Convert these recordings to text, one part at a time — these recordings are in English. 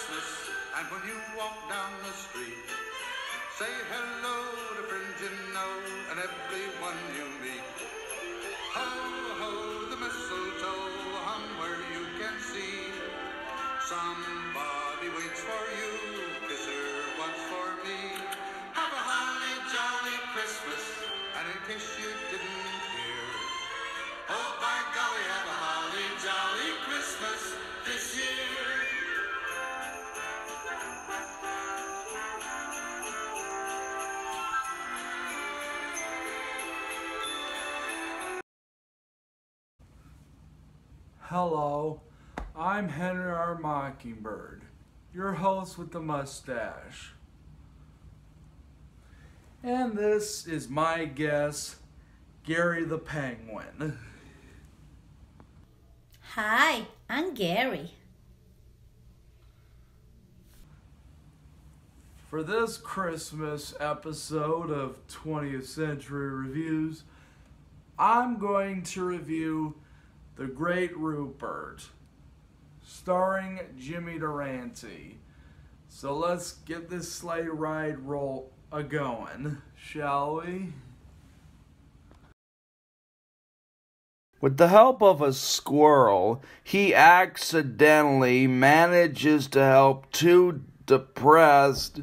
Christmas, and when you walk down the street, say hello to friends you know and everyone you meet. Ho, ho, the mistletoe hung where you can see. Somebody waits for you, kiss her once for me. Have a holly jolly Christmas, and in case you didn't hear, oh by golly, have a holly jolly Christmas this year. Hello, I'm Henry R. Mockingbird, your host with the mustache. And this is my guest, Gary the Penguin. Hi, I'm Gary. For this Christmas episode of 20th Century Reviews, I'm going to review The Great Rupert, starring Jimmy Durante. So let's get this sleigh ride roll a-going, shall we? With the help of a squirrel, he accidentally manages to help two depressed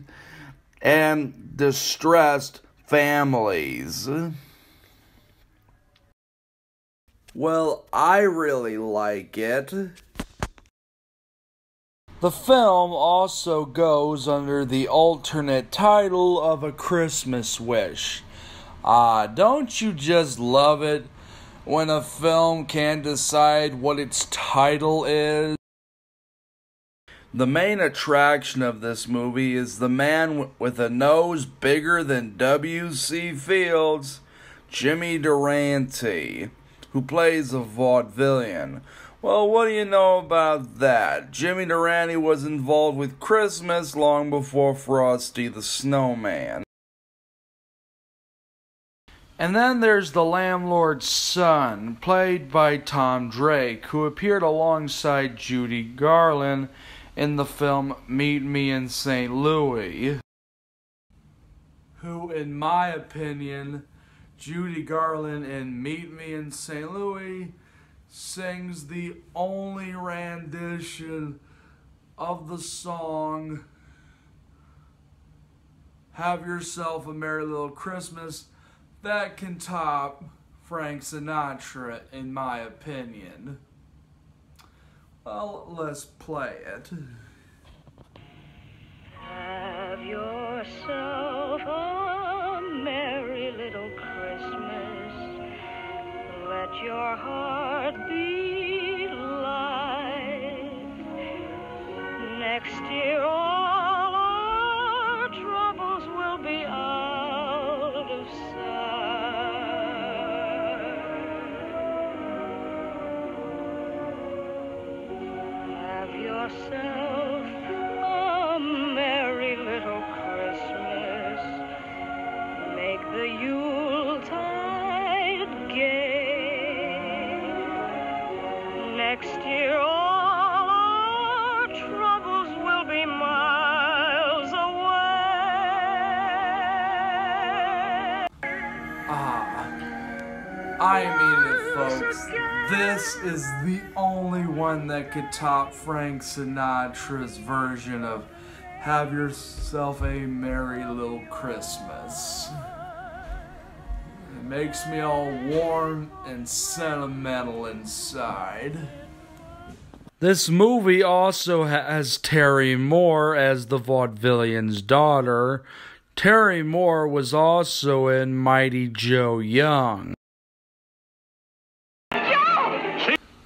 and distressed families. Well, I really like it. The film also goes under the alternate title of A Christmas Wish. Don't you just love it when a film can't decide what its title is? The main attraction of this movie is the man with a nose bigger than W.C. Fields, Jimmy Durante, who plays a vaudevillian. Well, what do you know about that? Jimmy Durante was involved with Christmas long before Frosty the Snowman. And then there's the landlord's son, played by Tom Drake, who appeared alongside Judy Garland in the film Meet Me in St. Louis, who, in my opinion, Judy Garland in Meet Me in St. Louis sings the only rendition of the song Have Yourself a Merry Little Christmas that can top Frank Sinatra, in my opinion. Well, let's play it. Have yourself a merry little Christmas. Let your heart be light. Next year all our troubles will be out of sight. Have yourself a merry little Christmas. Make the Yuletide gay. Next year all our troubles will be miles away. I mean it, folks. This is the only one that could top Frank Sinatra's version of Have Yourself a Merry Little Christmas. It makes me all warm and sentimental inside. This movie also has Terry Moore as the vaudevillian's daughter. Terry Moore was also in Mighty Joe Young.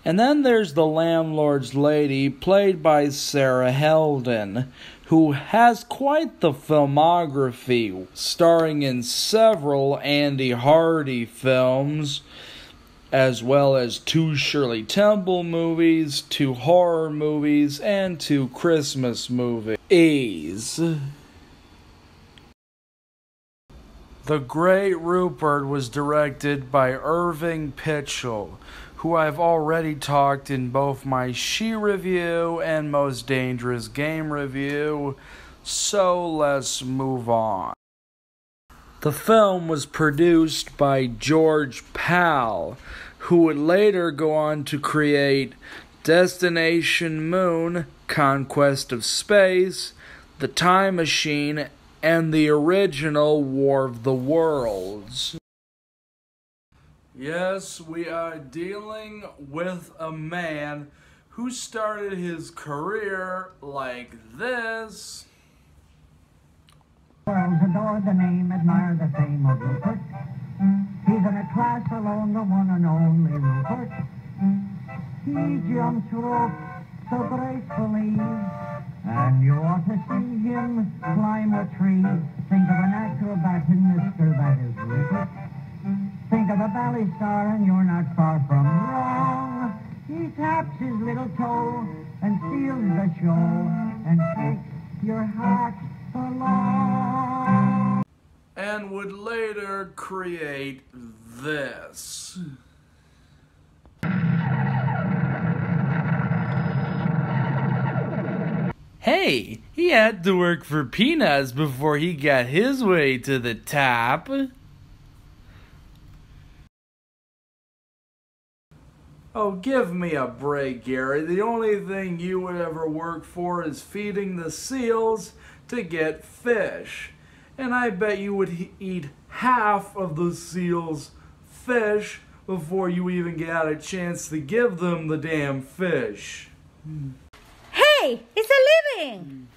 And then there's the landlord's lady, played by Sarah Heldon, who has quite the filmography, starring in several Andy Hardy films, as well as 2 Shirley Temple movies, 2 horror movies, and 2 Christmas movies. The Great Rupert was directed by Irving Pitchell, who I've already talked in both my She review and Most Dangerous Game review, so let's move on. The film was produced by George Pal, who would later go on to create Destination Moon, Conquest of Space, The Time Machine, and the original War of the Worlds. Yes, we are dealing with a man who started his career like this. Worlds adore the name, admire the fame of Rupert. He's in a class alone, the one and only Rupert. He jumps rope so gracefully, and you ought to see him climb a tree. Think of an acrobat and mister, that is Rupert. Think of a ballet star and you're not far from wrong. He taps his little toe and steals the show and takes your hat along. And would later create this. Hey, he had to work for peanuts before he got his way to the top. Oh, give me a break, Gary. The only thing you would ever work for is feeding the seals to get fish. And I bet you would eat half of the seals' fish before you even got a chance to give them the damn fish. Hey, it's a living!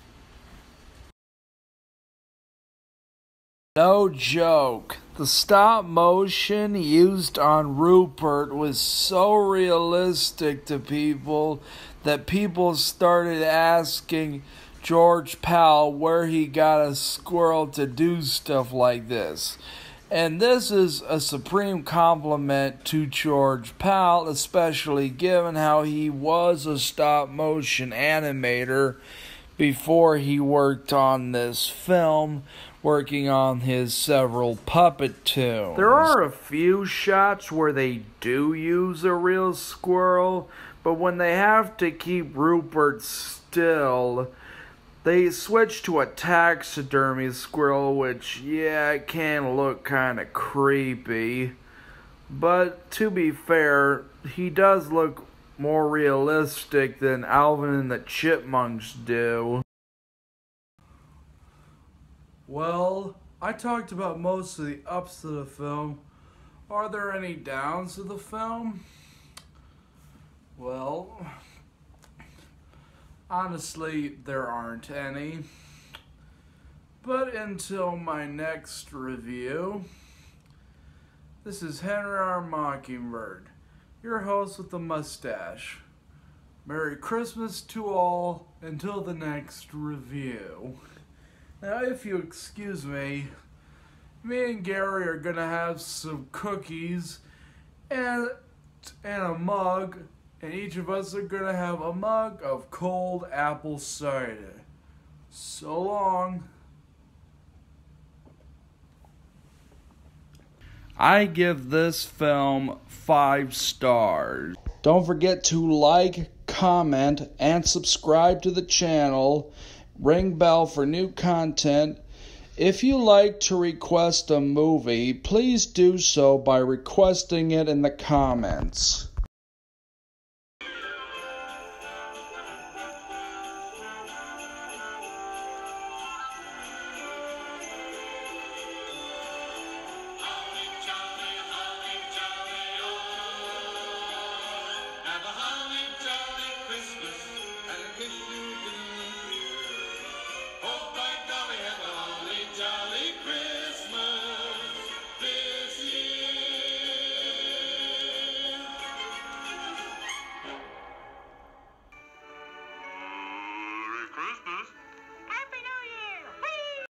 No joke. The stop motion used on Rupert was so realistic to people that people started asking George Pal where he got a squirrel to do stuff like this. And this is a supreme compliment to George Pal, especially given how he was a stop motion animator before he worked on this film, working on his several puppet tunes. There are a few shots where they do use a real squirrel, but when they have to keep Rupert still, they switch to a taxidermy squirrel, which, yeah, it can look kind of creepy. But to be fair, he does look more realistic than Alvin and the Chipmunks do. Well, I talked about most of the ups to the film. Are there any downs to the film? Well, honestly, there aren't any. But until my next review, this is Henry R. Mockingbird, your host with the mustache. Merry Christmas to all until the next review. Now, if you excuse me, me and Gary are gonna have some cookies and a mug, and each of us are gonna have a mug of cold apple cider. So long. I give this film 5 stars. Don't forget to like, comment, and subscribe to the channel. Ring bell for new content. If you like to request a movie, please do so by requesting it in the comments.